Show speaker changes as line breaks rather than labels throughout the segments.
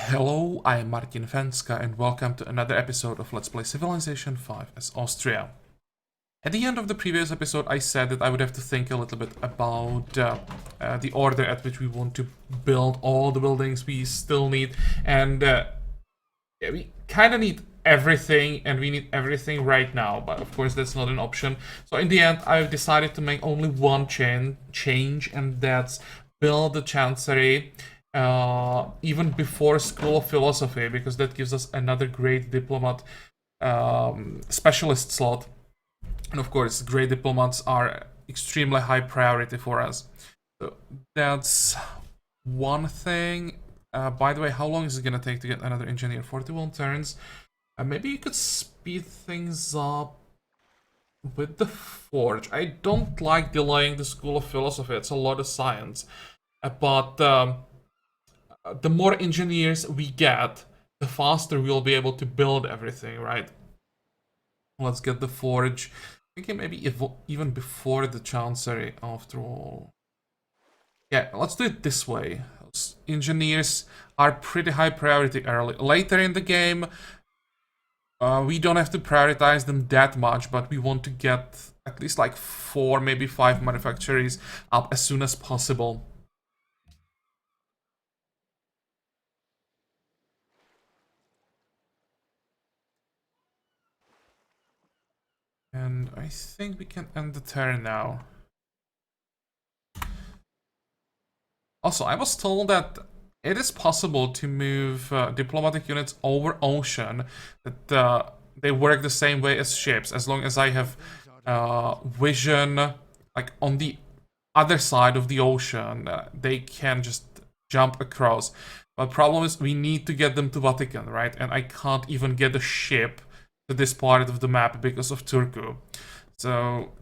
Hello, I am Martin Fencka and welcome to another episode of Let's Play Civilization 5 as Austria. At the end of the previous episode I said that I would have to think a little bit about the order at which we want to build all the buildings we still need, and we kind of need everything, and we need everything right now, but of course that's not an option. So in the end I've decided to make only one change, and that's build the chancery even before School of Philosophy, because that gives us another great diplomat specialist slot. And of course, great diplomats are extremely high priority for us. So that's one thing. By the way, how long is it gonna take to get another engineer? 41 turns. Maybe you could speed things up with the forge. I don't like delaying the School of Philosophy. It's a lot of science. But the more engineers we get, the faster we'll be able to build everything, right? Let's get the forge. Thinking maybe even before the chancery, after all. Yeah, let's do it this way. Engineers are pretty high priority early. Later in the game, we don't have to prioritize them that much, but we want to get at least like 4, maybe 5 manufacturers up as soon as possible. And I think we can end the turn now. Also, I was told that it is possible to move diplomatic units over ocean, that they work the same way as ships, as long as I have vision, like on the other side of the ocean, they can just jump across. But problem is we need to get them to Vatican, right? And I can't even get a ship to this part of the map because of Turku. So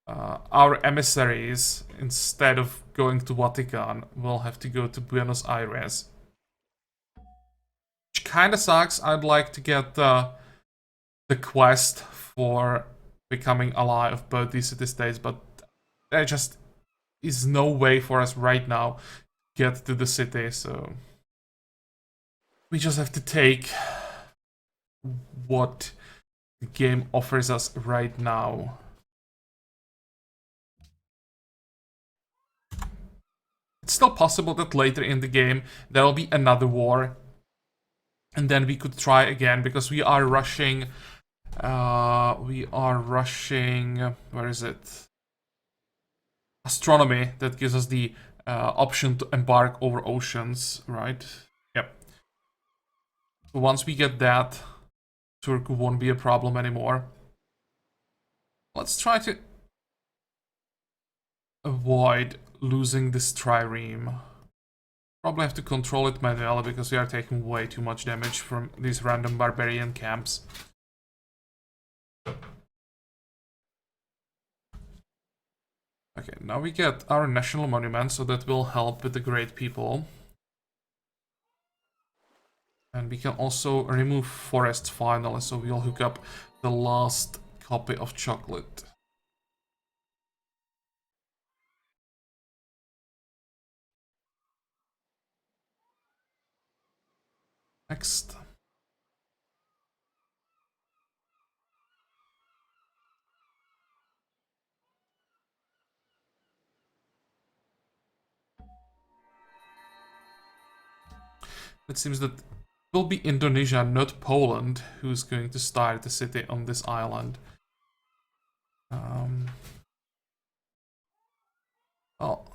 our emissaries, instead of going to Vatican, will have to go to Buenos Aires. Which kind of sucks. I'd like to get the quest for becoming ally of both these city-states, but there just is no way for us right now to get to the city, so we just have to take what the game offers us right now. It's still possible that later in the game there will be another war, and then we could try again, because we are rushing. Where is it? Astronomy, that gives us the option to embark over oceans, right? Yep. So once we get that, Turku won't be a problem anymore. Let's try to avoid losing this trireme. Probably have to control it manually because we are taking way too much damage from these random barbarian camps. Okay, now we get our national monument, so that will help with the great people. And we can also remove forests finally, so we'll hook up the last copy of chocolate. Next. It seems that it will be Indonesia, not Poland, who's going to start the city on this island. Well,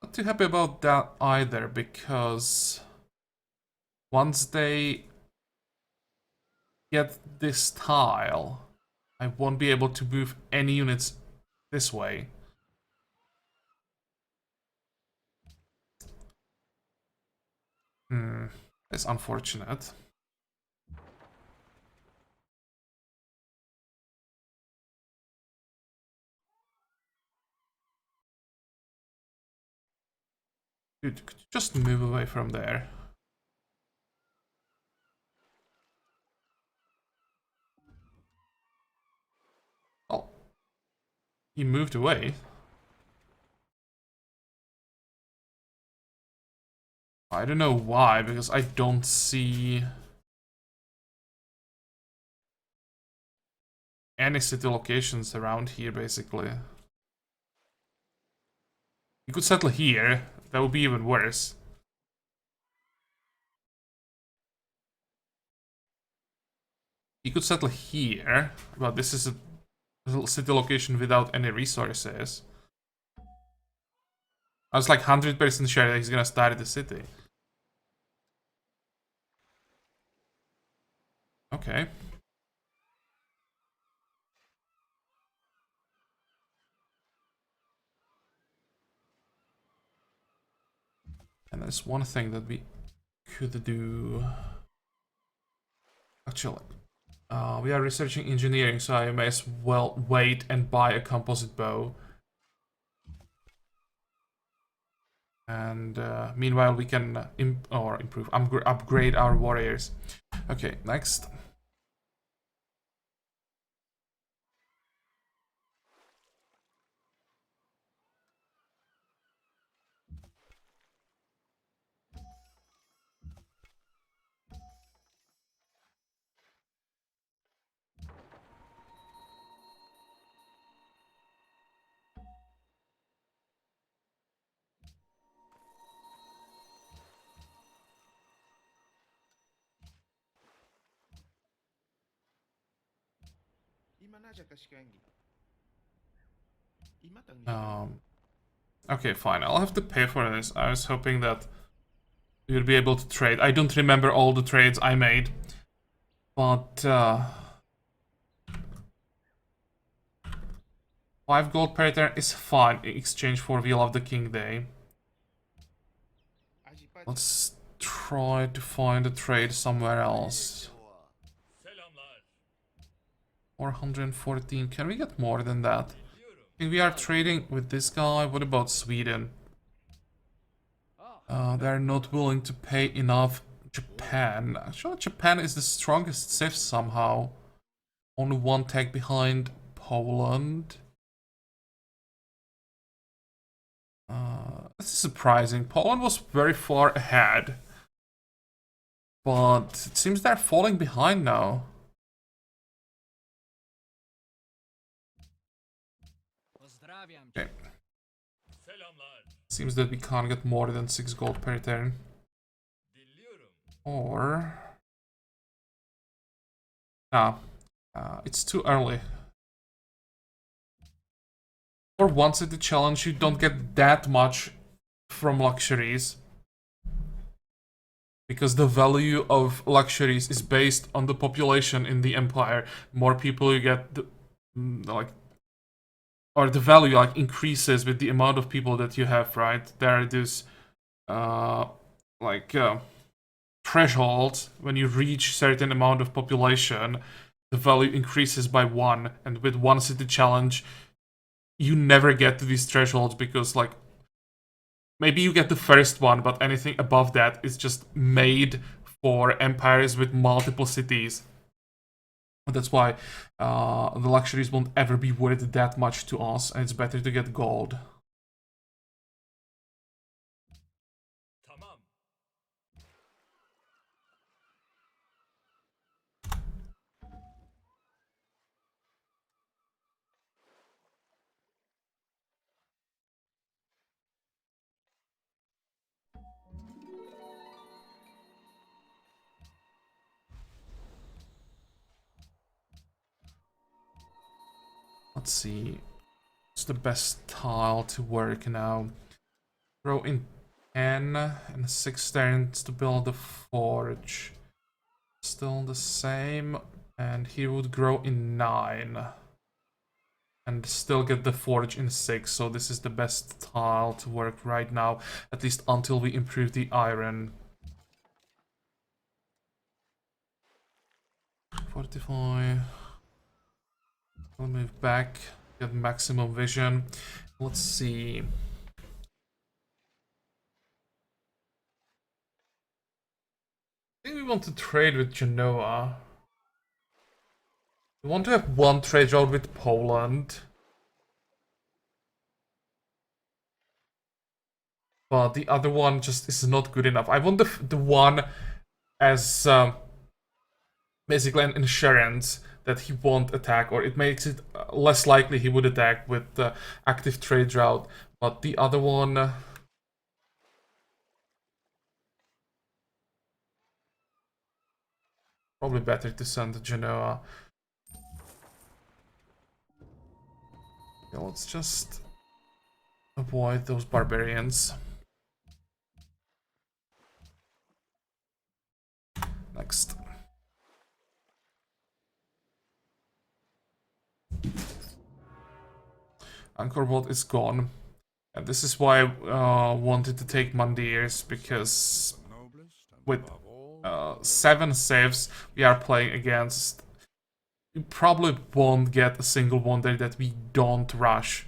not too happy about that either, because once they get this tile, I won't be able to move any units this way. It's unfortunate. Dude, could you just move away from there? Oh. He moved away. I don't know why, because I don't see any city locations around here, basically. You could settle here. That would be even worse. You could settle here, but this is a little city location without any resources. I was like 100% sure that he's gonna start at the city. Okay. And there's one thing that we could do. Actually, we are researching engineering, so I may as well wait and buy a composite bow. And meanwhile, we can upgrade our warriors. Okay, next. Okay, fine. I'll have to pay for this. I was hoping that you'll be able to trade. I don't remember all the trades I made, but 5 gold per turn is fine in exchange for Wheel of the King Day. Let's try to find a trade somewhere else. 414. Can we get more than that? I think we are trading with this guy. What about Sweden? They're not willing to pay enough. Japan. Actually, Japan is the strongest civ somehow. Only one tag behind Poland. This is surprising. Poland was very far ahead. But it seems they're falling behind now. Okay. Seems that we can't get more than 6 gold per turn. Or... it's too early. For one-city challenge, you don't get that much from luxuries. Because the value of luxuries is based on the population in the empire. More people you get, the value increases with the amount of people that you have, right? There are these thresholds. When you reach certain amount of population, the value increases by 1. And with one city challenge, you never get to these thresholds because maybe you get the first one, but anything above that is just made for empires with multiple cities. That's why the luxuries won't ever be worth that much to us, and it's better to get gold. Let's see. What's the best tile to work now? Throw in 10 and 6 turns to build the forge. Still the same. And he would grow in 9. And still get the forge in 6. So this is the best tile to work right now. At least until we improve the iron. Fortify. We'll move back. Get maximum vision. Let's see. I think we want to trade with Genoa. We want to have one trade route with Poland. but the other one just is not good enough. I want the one as basically an insurance that he won't attack, or it makes it less likely he would attack with active trade route. But the other one, probably better to send Genoa. Yeah, let's just avoid those barbarians. Next. Angkor Wat is gone. And this is why I wanted to take Mandirs, because with 7 saves we are playing against, we probably won't get a single one there that we don't rush.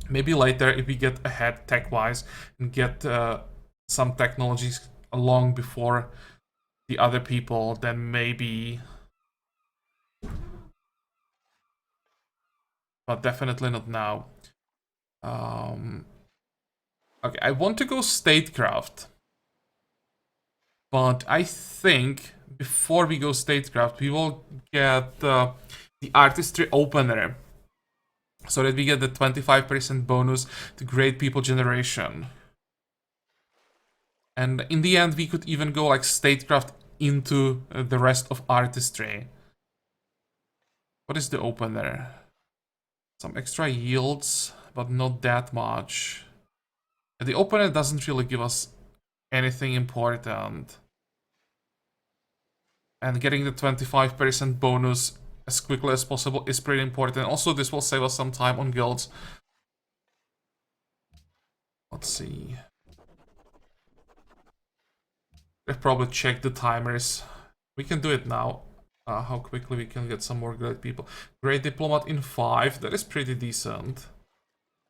Maybe later if we get ahead tech-wise and get some technologies along before the other people, then maybe. But definitely not now. Okay, I want to go statecraft. But I think before we go statecraft, we will get the artistry opener, so that we get the 25% bonus to great people generation. And in the end, we could even go like statecraft into the rest of artistry. What is the opener? Some extra yields, but not that much. And the opener doesn't really give us anything important. And getting the 25% bonus as quickly as possible is pretty important. Also, this will save us some time on guilds. Let's see. I've probably checked the timers. We can do it now. How quickly we can get some more great people. Great diplomat in 5. That is pretty decent.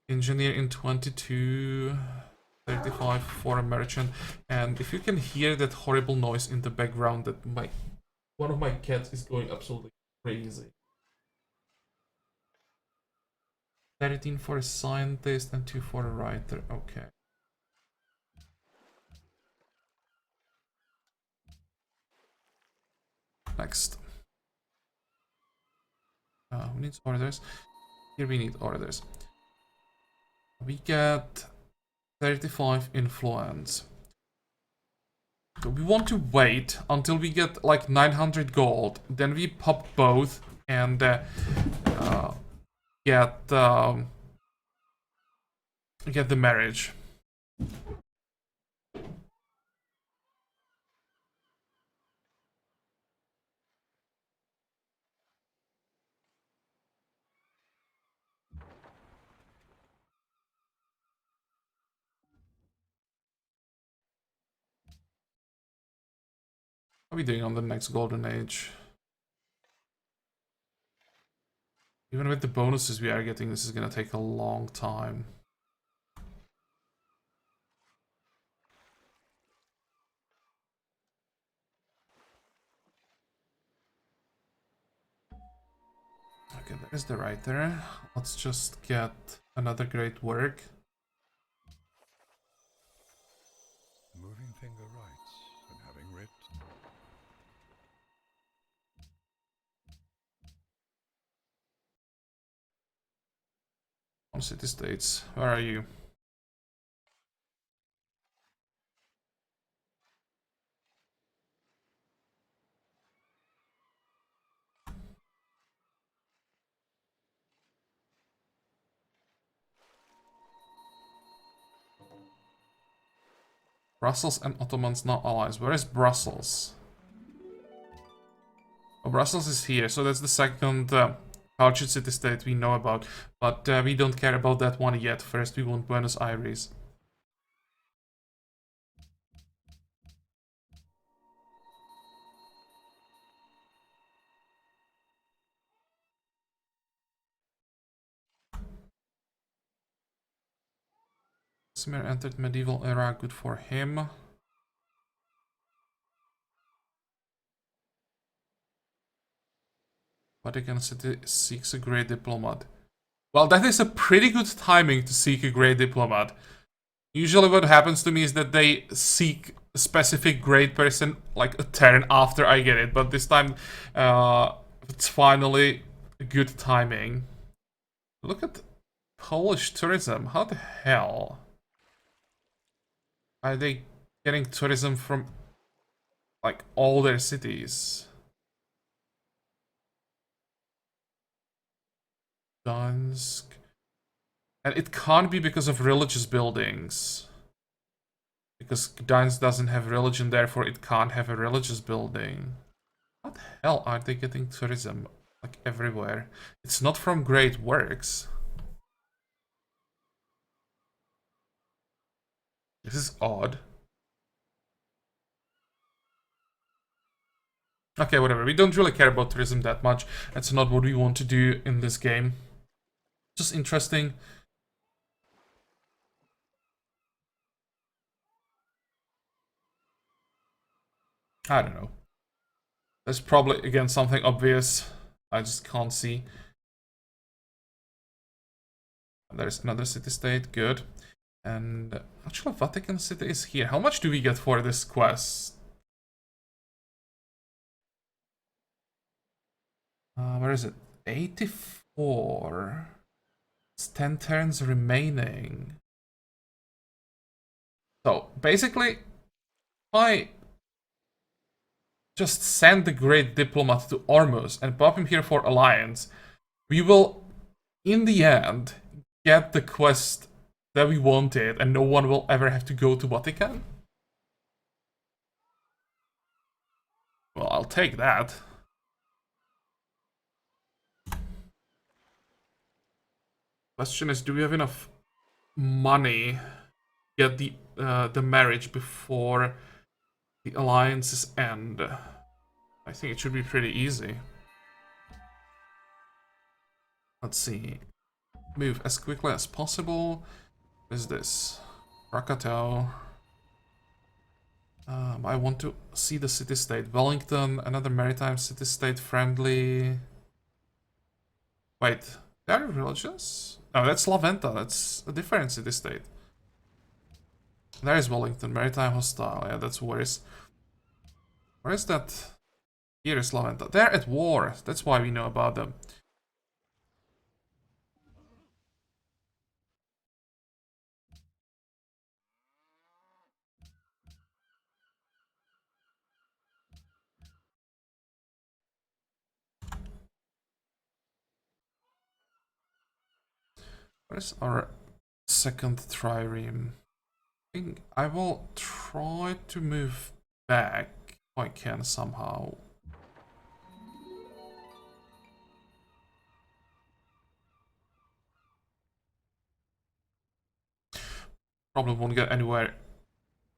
Engineer in 22. 35 for a merchant. And if you can hear that horrible noise in the background, that one of my cats is going absolutely crazy. 13 for a scientist and 2 for a writer. Okay. Next. Who needs orders? Here we need orders. We get 35 influence. So we want to wait until we get like 900 gold. Then we pop both and get the marriage. How are we doing on the next golden age? Even with the bonuses we are getting, this is gonna take a long time. Okay, there's the writer. Let's just get another great work.
Moving finger writes and having writ.
On city states, where are you? Brussels and Ottomans now allies. Where is Brussels? Oh, Brussels is here, so that's the second cultured city-state we know about. But we don't care about that one yet. First we want Buenos Aires. Smir entered medieval era, good for him. Vatican City seeks a great diplomat. Well, that is a pretty good timing to seek a great diplomat. Usually what happens to me is that they seek a specific great person like a turn after I get it, but this time it's finally good timing. Look at Polish tourism. How the hell are they getting tourism from like all their cities? Gdansk. And it can't be because of religious buildings. Because Gdansk doesn't have religion, therefore it can't have a religious building. How the hell are they getting tourism like everywhere? It's not from great works. This is odd. Okay, whatever. We don't really care about tourism that much. That's not what we want to do in this game. Just interesting. I don't know. There's probably, again, something obvious. I just can't see. There's another city-state. Good. And actually, Vatican City is here. How much do we get for this quest? Where is it? 84. It's 10 turns remaining. So, basically, if I just send the Great Diplomat to Ormuz and pop him here for Alliance, we will, in the end, get the quest that we wanted, and no one will ever have to go to Vatican. Well, I'll take that. Question is, do we have enough money to get the marriage before the alliances end? I think it should be pretty easy. Let's see. Move as quickly as possible. What is this? Krakatoa. I want to see the city-state. Wellington, another maritime city-state friendly. Wait, they're religious? No, that's Laventa. That's a different city-state. There is Wellington, maritime hostile. Yeah, that's worse. Where is that? Here is Laventa. They're at war. That's why we know about them. Where's our second trireme? I think I will try to move back if I can somehow. Probably won't get anywhere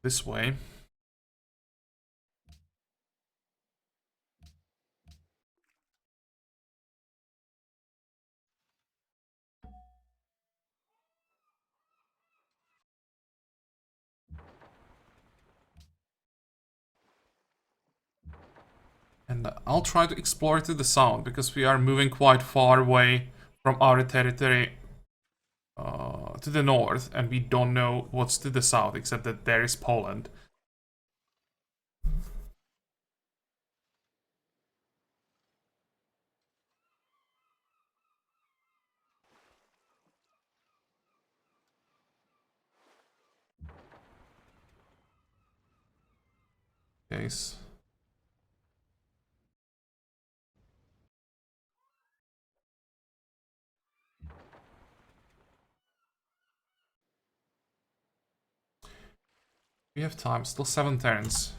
this way. And I'll try to explore to the south, because we are moving quite far away from our territory to the north, and we don't know what's to the south, except that there is Poland. Case. We have time, still 7 turns.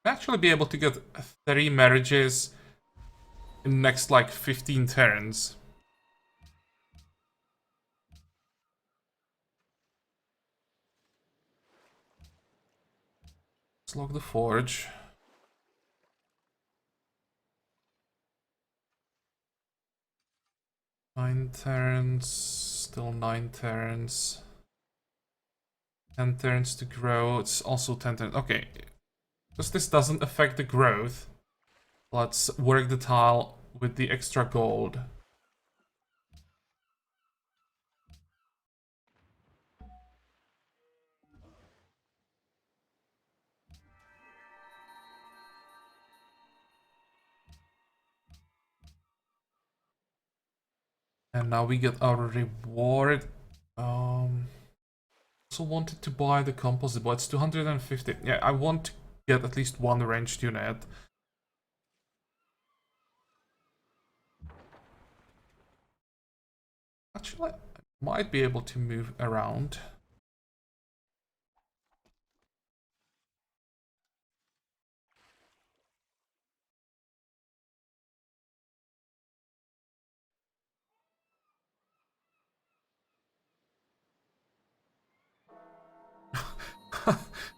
Actually be able to get 3 marriages in next like 15 turns. Let's log the forge. Nine turns, still 9 turns. 10 turns to grow, it's also 10 turns. Okay, Because this doesn't affect the growth, let's work the tile with the extra gold. And now we get our reward. Also wanted to buy the composite, but it's 250. Yeah, I want to get at least one ranged unit. Actually, I might be able to move around.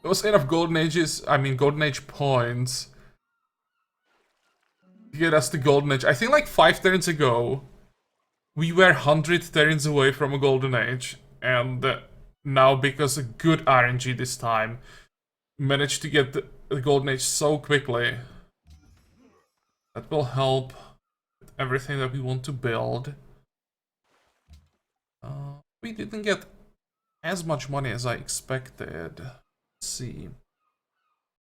There was enough golden ages, golden age points to get us the golden age. I think like 5 turns ago, we were 100 turns away from a golden age, and now because of good RNG this time, managed to get the golden age so quickly. That will help with everything that we want to build. We didn't get as much money as I expected. Let's see.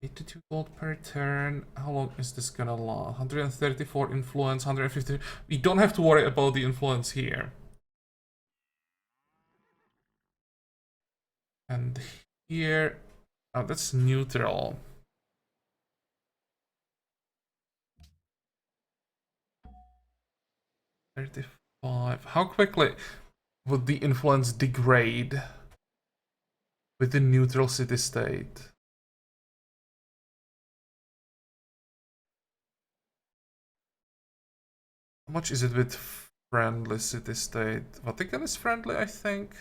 82 gold per turn. How long is this gonna last? 134 influence, 150. We don't have to worry about the influence here. And here, oh, that's neutral. $35. How quickly would the influence degrade with the neutral city state? How much is it with friendly city state? Vatican is friendly, I think.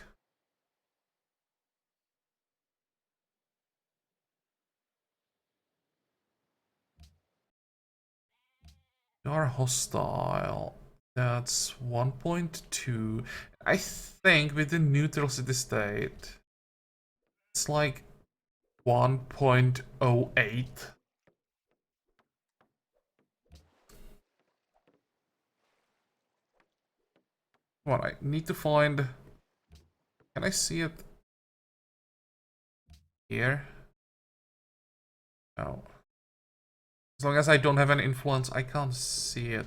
You are hostile. That's 1.2. I think with the neutral city state, it's like 1.08. Well, I need to find... Can I see it here? No. As long as I don't have an influence, I can't see it.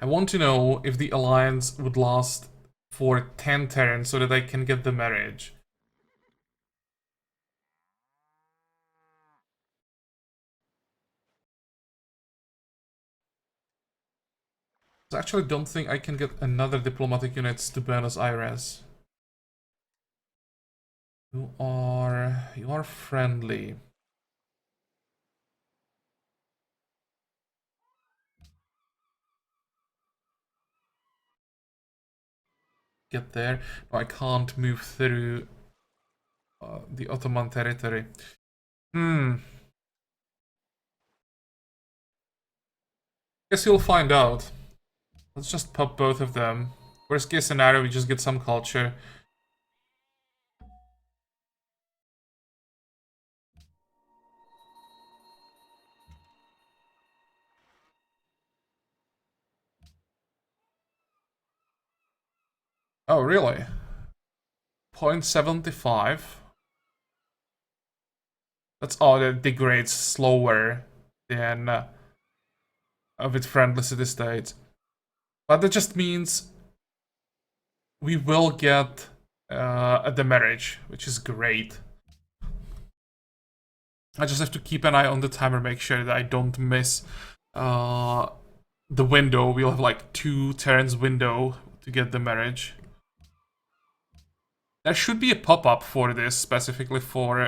I want to know if the alliance would last for 10 turns so that I can get the marriage. I actually don't think I can get another diplomatic units to Buenos Aires. You are friendly. Get there. No, I can't move through the Ottoman territory. Guess you'll find out. Let's just pop both of them. Worst case scenario, we just get some culture. Oh, really? 0.75. That's all that degrades slower than with friendly city states. But that just means we will get the marriage, which is great. I just have to keep an eye on the timer, make sure that I don't miss the window. We'll have like 2 turns window to get the marriage. There should be a pop-up for this, specifically for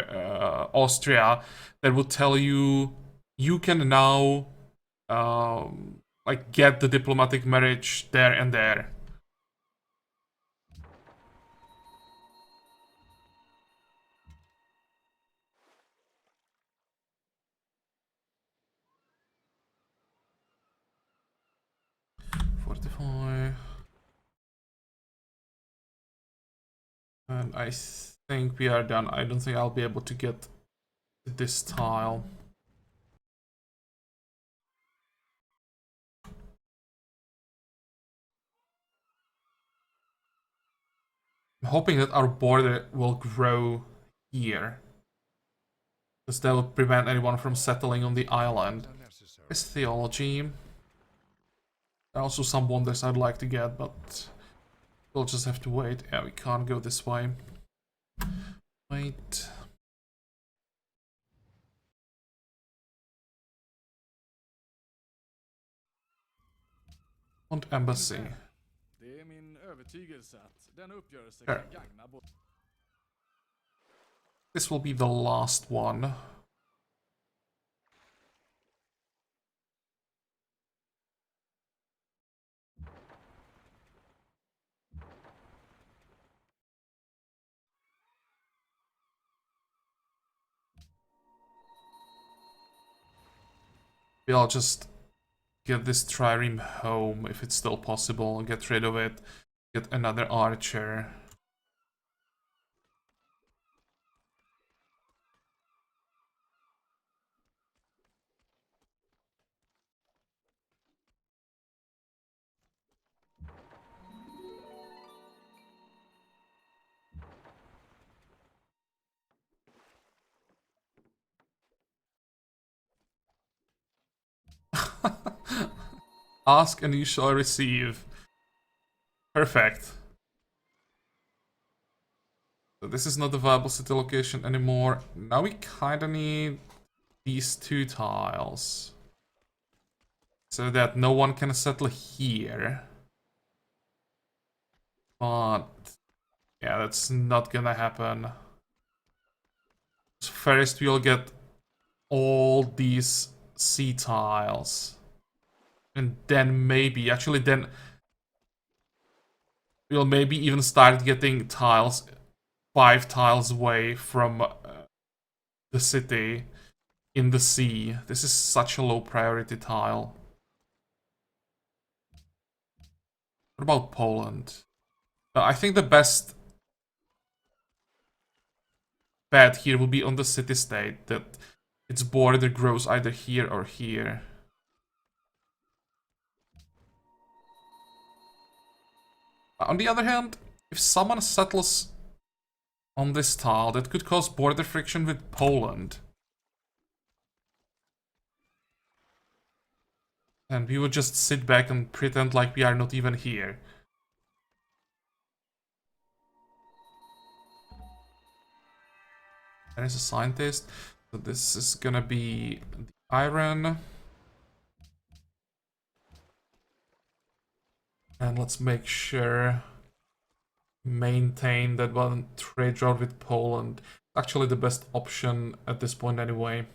Austria, that will tell you you can now like get the diplomatic marriage there and there. And I think we are done. I don't think I'll be able to get this tile. I'm hoping that our border will grow here, because that would prevent anyone from settling on the island. It's theology. There are also some wonders I'd like to get, but we'll just have to wait. Yeah, we can't go this way. Wait. Want embassy. Sure. This will be the last one. I'll just get this trireme home if it's still possible. Get rid of it. Get another archer. Ask and you shall receive. Perfect. So this is not a viable city location anymore. Now we kinda need these 2 tiles, so that no one can settle here. But yeah, that's not gonna happen. So first we'll get all these sea tiles. And then maybe, actually then we'll maybe even start getting tiles 5 tiles away from the city in the sea. This is such a low priority tile. What about Poland? I think the best bet here will be on the city-state, that its border grows either here or here. On the other hand, if someone settles on this tile, that could cause border friction with Poland. And we would just sit back and pretend like we are not even here. There is a scientist. So this is gonna be the iron. And let's make sure maintain that one trade route with Poland. Actually the best option at this point anyway.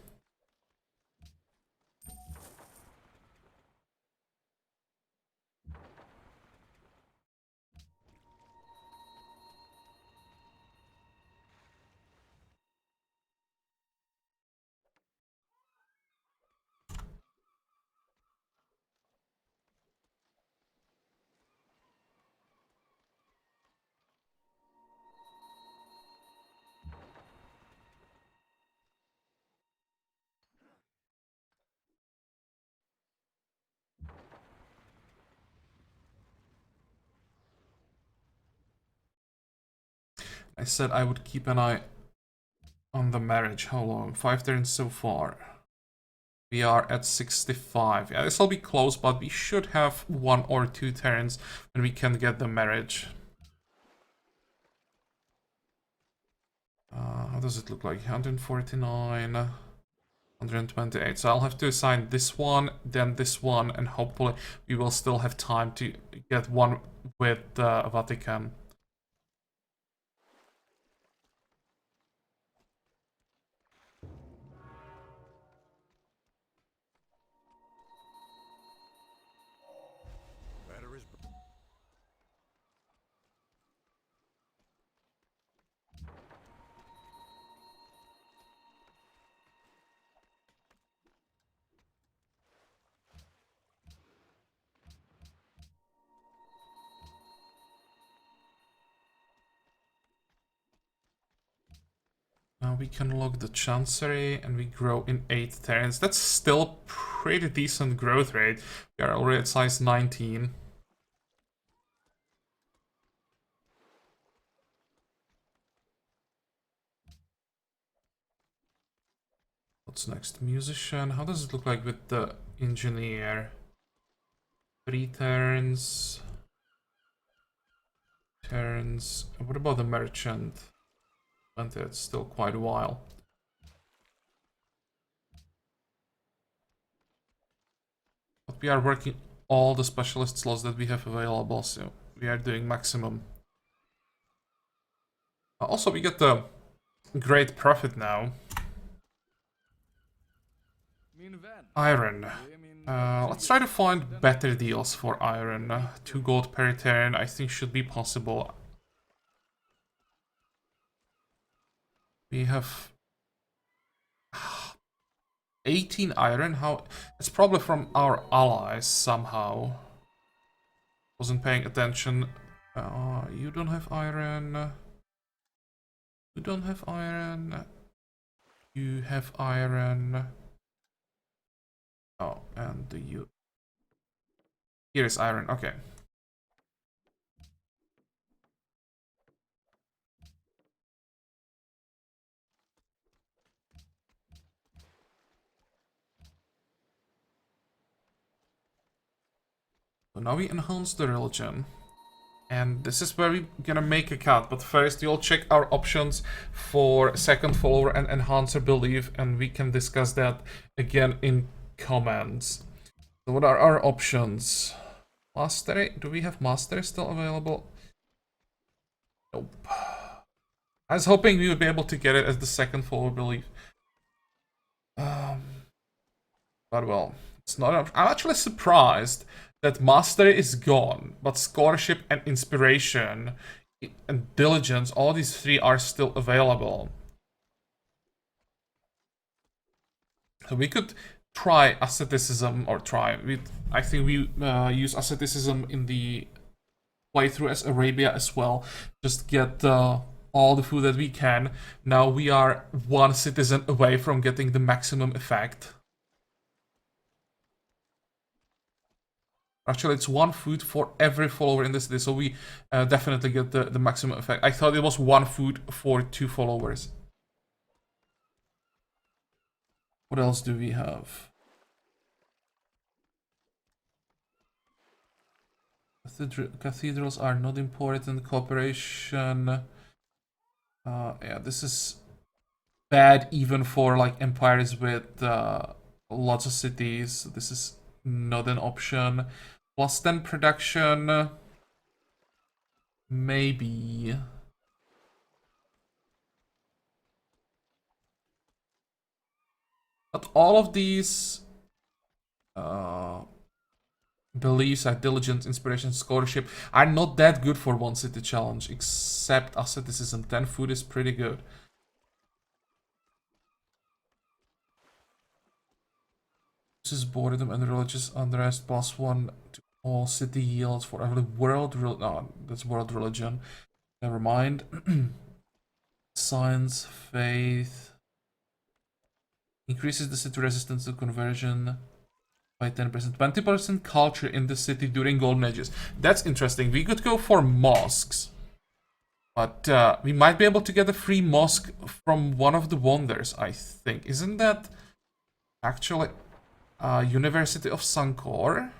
I said I would keep an eye on the marriage. How long? 5 turns so far. We are at 65. Yeah, this will be close, but we should have 1 or 2 turns when we can get the marriage. How does it look like? 149, 128. So I'll have to assign this one, then this one, and hopefully we will still have time to get one with the Vatican. We can log the Chancery and we grow in 8 turns. That's still pretty decent growth rate. We are already at size 19. What's next? Musician. How does it look like with the engineer? 3 turns. Turns. What about the merchant? And it's still quite a while. But we are working all the specialist slots that we have available, so we are doing maximum. Also, we get the great profit now. Iron. Let's try to find better deals for iron. 2 gold per turn, I think should be possible. We have 18 iron. How? It's probably from our allies somehow. Wasn't paying attention. You don't have iron. You don't have iron. You have iron. Oh, and you. Here is iron. Okay. So now we enhance the religion. And this is where we're gonna make a cut. But first, you'll check our options for second follower and enhancer belief, and we can discuss that again in comments. So what are our options? Mastery? Do we have mastery still available? Nope. I was hoping we would be able to get it as the second follower belief. But well, it's not. I'm actually surprised that mastery is gone, but scholarship and inspiration and diligence, all these 3 are still available. So we could try asceticism, or try. I think we use asceticism in the playthrough as Arabia as well. Just get all the food that we can. Now we are 1 citizen away from getting the maximum effect. Actually, it's 1 food for every follower in the city, so we definitely get the maximum effect. I thought it was 1 food for 2 followers. What else do we have? Cathedrals are not important. Cooperation. Yeah, this is bad even for like empires with lots of cities. This is not an option. Plus 10 production. Maybe. But all of these beliefs are diligence, inspiration, scholarship are not that good for 1 city challenge, except asceticism. 10 food is pretty good. This is boredom and religious unrest. +1 to all city yields for every world. No, that's world religion. Never mind. Science, faith. Increases the city resistance to conversion by 10%. 20% culture in the city during golden ages. That's interesting. We could go for mosques. But we might be able to get a free mosque from one of the wonders, I think. Isn't that actually University of Sankor?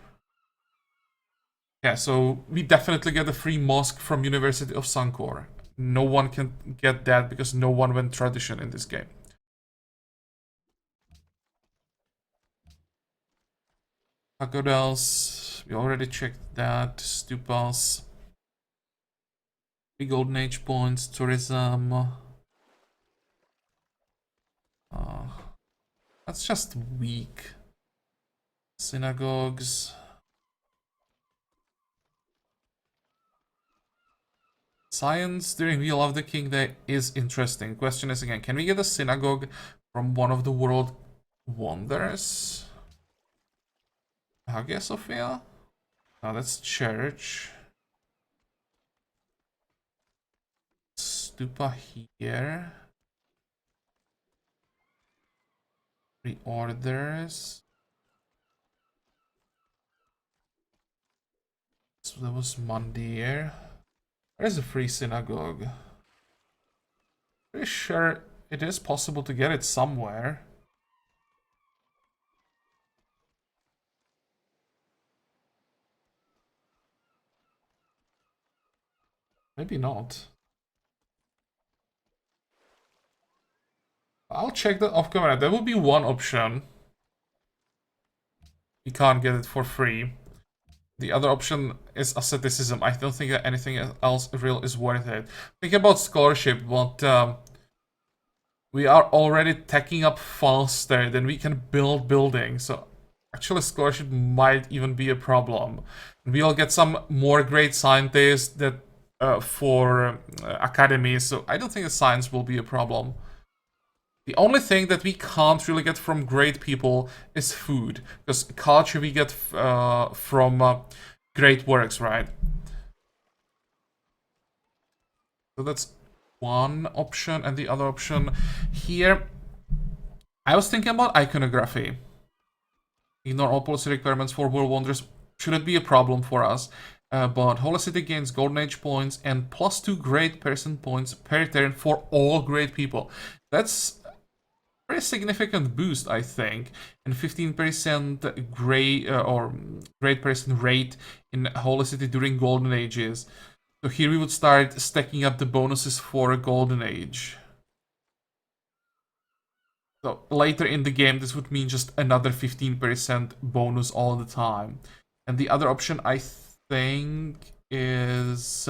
Yeah, so we definitely get a free mosque from University of Sankor. No one can get that because no one went tradition in this game. Pagodas, we already checked that. Stupas. 3 golden age points, tourism. That's just weak. Synagogues. Science during Wheel of the King Day is interesting. Question is again, can we get a synagogue from one of the world wonders? Hagia Sophia? No, that's church. Stupa here. Reorders. So that was Mondier. Where's the free synagogue? Pretty sure it is possible to get it somewhere. Maybe not. I'll check that off camera. That would be one option. You can't get it for free. The other option is asceticism. I don't think that anything else real is worth it. Think about scholarship, but we are already teching up faster than we can build buildings. So actually scholarship might even be a problem. We'll get some more great scientists that for academies. So I don't think the science will be a problem. The only thing that we can't really get from great people is food, because culture we get from great works, right? So that's one option, and the other option here, I was thinking about iconography. Ignore all policy requirements for World Wonders shouldn't be a problem for us. But Holy City gains Golden Age points and +2 great person points per turn for all great people. That's pretty significant boost, I think, and 15% great person rate in Holy City during Golden Ages. So here we would start stacking up the bonuses for a Golden Age. So later in the game, this would mean just another 15% bonus all the time. And the other option, I think, is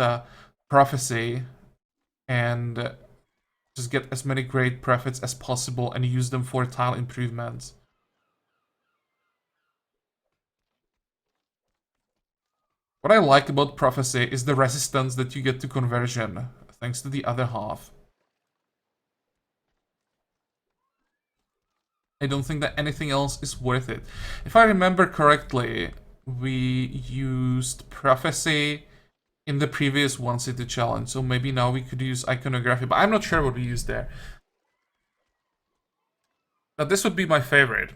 Prophecy, and just get as many great profits as possible and use them for tile improvements. What I like about Prophecy is the resistance that you get to conversion, thanks to the other half. I don't think that anything else is worth it. If I remember correctly, we used Prophecy in the previous One-City challenge, so maybe now we could use iconography, but I'm not sure what we used there. Now this would be my favorite.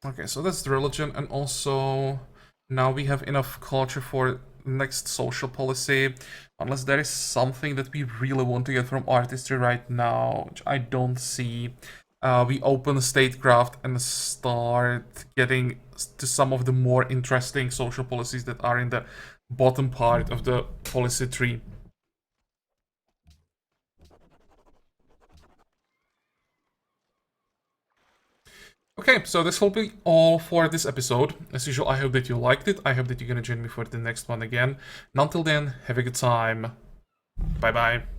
Okay, so that's the religion, and also now we have enough culture for next social policy, unless there is something that we really want to get from artistry right now, which I don't see. We open statecraft and start getting to some of the more interesting social policies that are in the bottom part of the policy tree. Okay, so this will be all for this episode. As usual, I hope that you liked it. I hope that you're gonna join me for the next one again. And until then, have a good time. Bye bye.